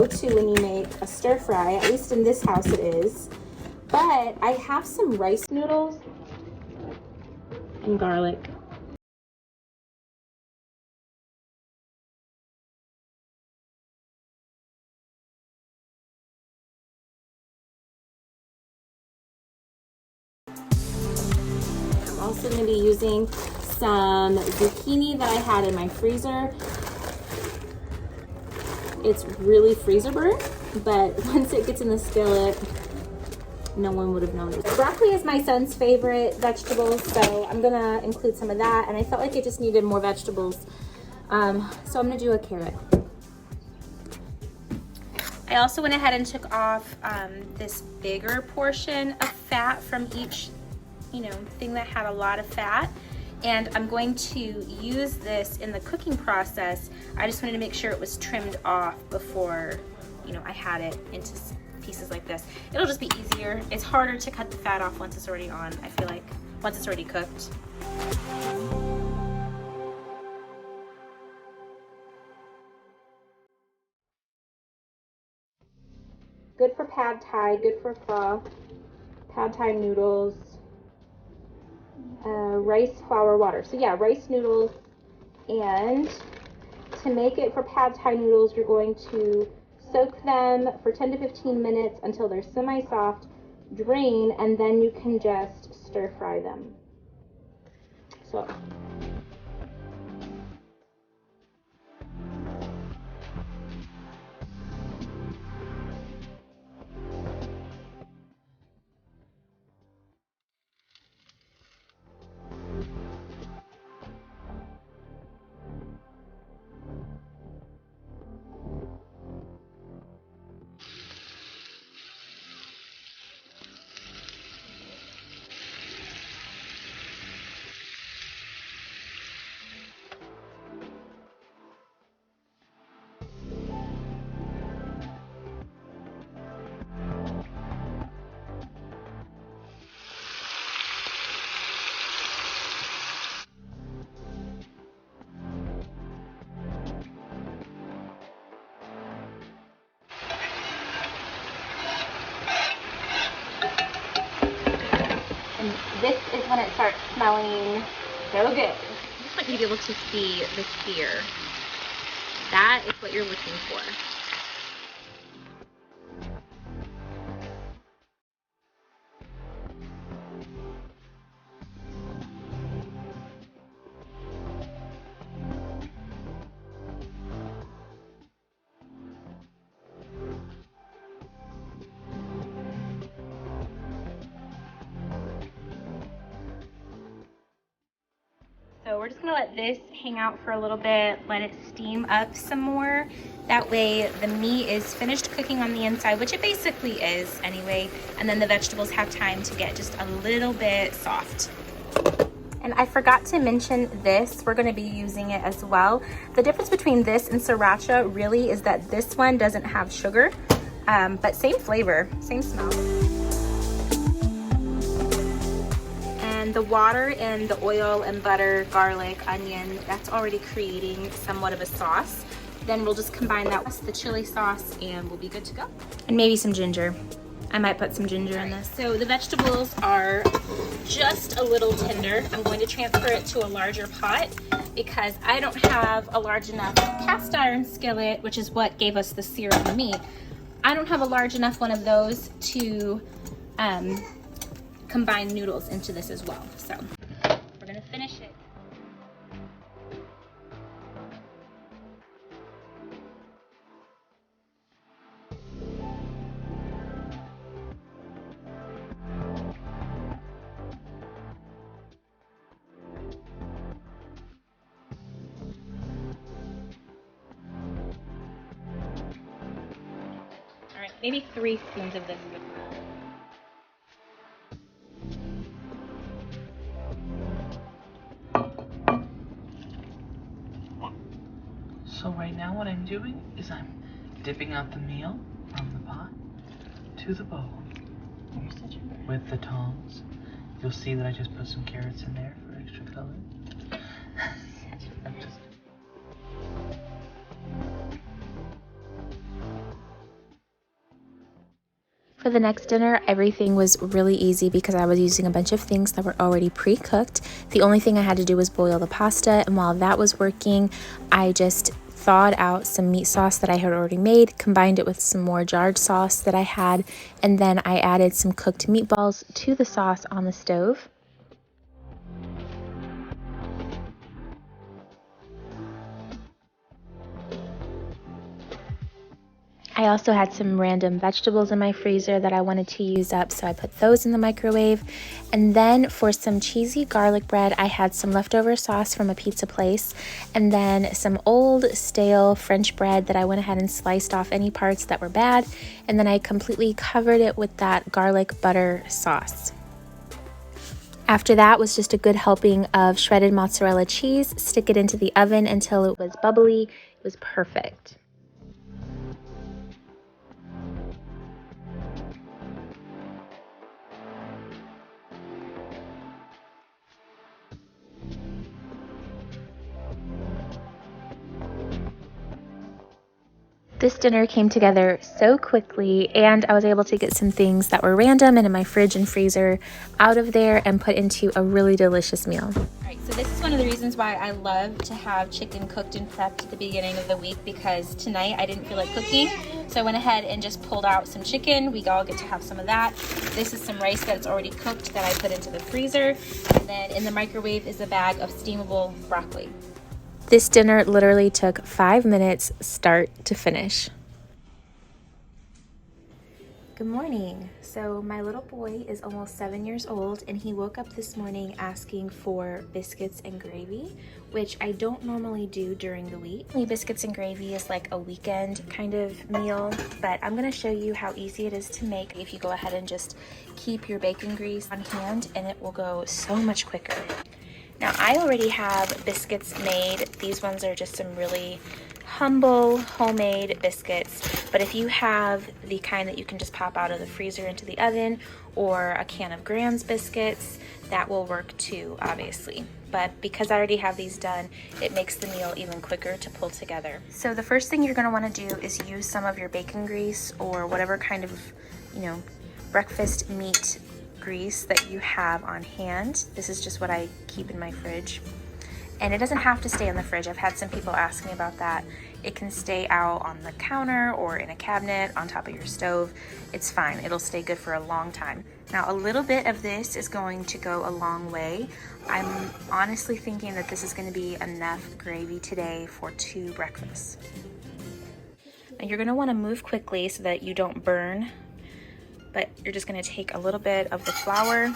go-to when you make a stir fry, at least in this house it is. But I have some rice noodles and garlic. I'm also going to be using some zucchini that I had in my freezer. It's really freezer burnt, but once it gets in the skillet, no one would have noticed. Broccoli is my son's favorite vegetable, so I'm gonna include some of that, and I felt like it just needed more vegetables. So I'm gonna do a carrot. I also went ahead and took off this bigger portion of fat from each, thing that had a lot of fat. And I'm going to use this in the cooking process. I just wanted to make sure it was trimmed off before, I had it into pieces like this. It'll just be easier. It's harder to cut the fat off once it's already on, I feel like, once it's already cooked. Good for pad thai, good for pho, pad thai noodles, rice flour water. So yeah, rice noodles. And to make it for pad thai noodles, you're going to soak them for 10 to 15 minutes until they're semi-soft, drain, and then you can just stir fry them. So this is when it starts smelling so good. I just want you to be able to see the sear. That is what you're looking for. So we're just gonna let this hang out for a little bit, let it steam up some more. That way the meat is finished cooking on the inside, which it basically is anyway, and then the vegetables have time to get just a little bit soft. And I forgot to mention this, we're gonna be using it as well. The difference between this and sriracha really is that this one doesn't have sugar, but same flavor, same smell. And the water and the oil and butter, garlic, onion, that's already creating somewhat of a sauce. Then we'll just combine that with the chili sauce and we'll be good to go. And maybe some ginger. I might put some ginger in this. So the vegetables are just a little tender. I'm going to transfer it to a larger pot because I don't have a large enough cast iron skillet, which is what gave us the sear on the meat. I don't have a large enough one of those to combine noodles into this as well. So we're gonna finish it. All right, maybe 3 spoons of this. So right now what I'm doing is I'm dipping out the meal from the pot to the bowl with the tongs. You'll see that I just put some carrots in there for extra color. I'm just... For the next dinner, everything was really easy because I was using a bunch of things that were already pre-cooked. The only thing I had to do was boil the pasta, and while that was working, I just thawed out some meat sauce that I had already made, combined it with some more jarred sauce that I had, and then I added some cooked meatballs to the sauce on the stove. I also had some random vegetables in my freezer that I wanted to use up, so I put those in the microwave. And then for some cheesy garlic bread, I had some leftover sauce from a pizza place, and then some old stale French bread that I went ahead and sliced off any parts that were bad, and then I completely covered it with that garlic butter sauce. After that was just a good helping of shredded mozzarella cheese. Stick it into the oven until it was bubbly. It was perfect. This dinner came together so quickly, and I was able to get some things that were random and in my fridge and freezer out of there and put into a really delicious meal. All right, so this is one of the reasons why I love to have chicken cooked and prepped at the beginning of the week, because tonight I didn't feel like cooking, so I went ahead and just pulled out some chicken. We all get to have some of that. This is some rice that's already cooked that I put into the freezer, and then in the microwave is a bag of steamable broccoli. This dinner literally took 5 minutes start to finish. Good morning. So my little boy is almost 7 years old, and he woke up this morning asking for biscuits and gravy, which I don't normally do during the week. Biscuits and gravy is like a weekend kind of meal, but I'm gonna show you how easy it is to make if you go ahead and just keep your bacon grease on hand, and it will go so much quicker. Now I already have biscuits made. These ones are just some really humble homemade biscuits, but if you have the kind that you can just pop out of the freezer into the oven, or a can of Grand's biscuits, that will work too, obviously. But because I already have these done, it makes the meal even quicker to pull together. So the first thing you're going to want to do is use some of your bacon grease or whatever kind of, breakfast meat grease that you have on hand. This is just what I keep in my fridge. And it doesn't have to stay in the fridge. I've had some people ask me about that. It can stay out on the counter or in a cabinet on top of your stove. It's fine. It'll stay good for a long time. Now, a little bit of this is going to go a long way. I'm honestly thinking that this is going to be enough gravy today for 2 breakfasts. Now, you're going to want to move quickly so that you don't burn, but you're just going to take a little bit of the flour,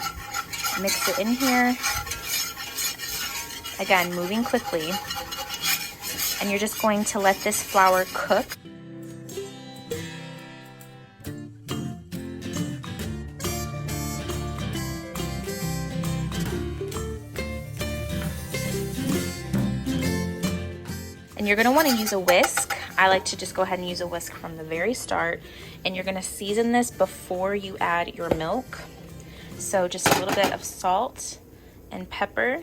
mix it in here. Again, moving quickly, and you're just going to let this flour cook. And you're going to want to use a whisk. I like to just go ahead and use a whisk from the very start, and you're going to season this before you add your milk. So just a little bit of salt and pepper.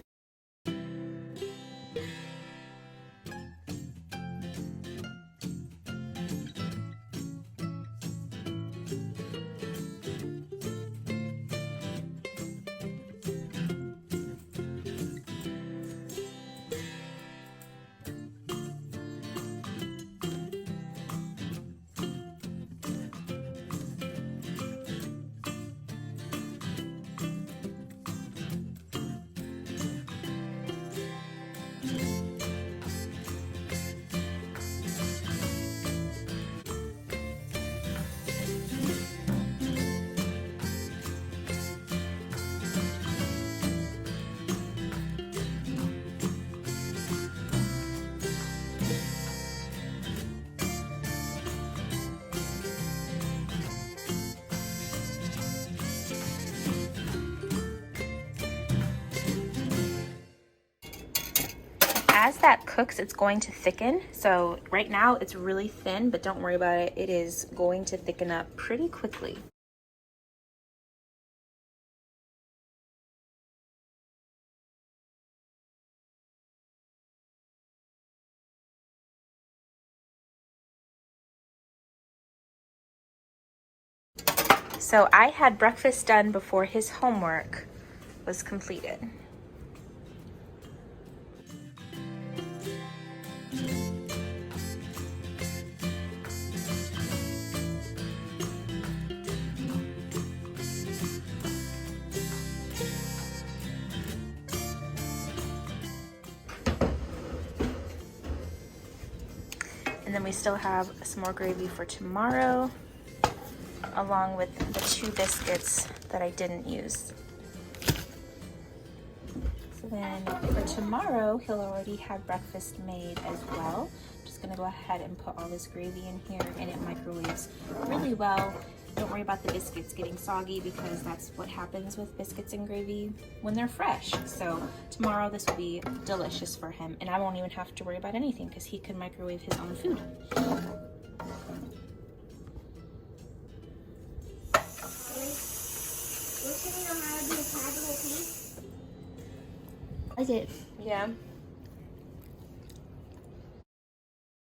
As that cooks, it's going to thicken. So right now it's really thin, but don't worry about it. It is going to thicken up pretty quickly. So I had breakfast done before his homework was completed. And then we still have some more gravy for tomorrow, along with the 2 biscuits that I didn't use. So then for tomorrow, he'll already have breakfast made as well. I'm just gonna go ahead and put all this gravy in here, and it microwaves really well. Don't worry about the biscuits getting soggy, because that's what happens with biscuits and gravy when they're fresh. So tomorrow this will be delicious for him, and I won't even have to worry about anything because he can microwave his own food. I did. Yeah.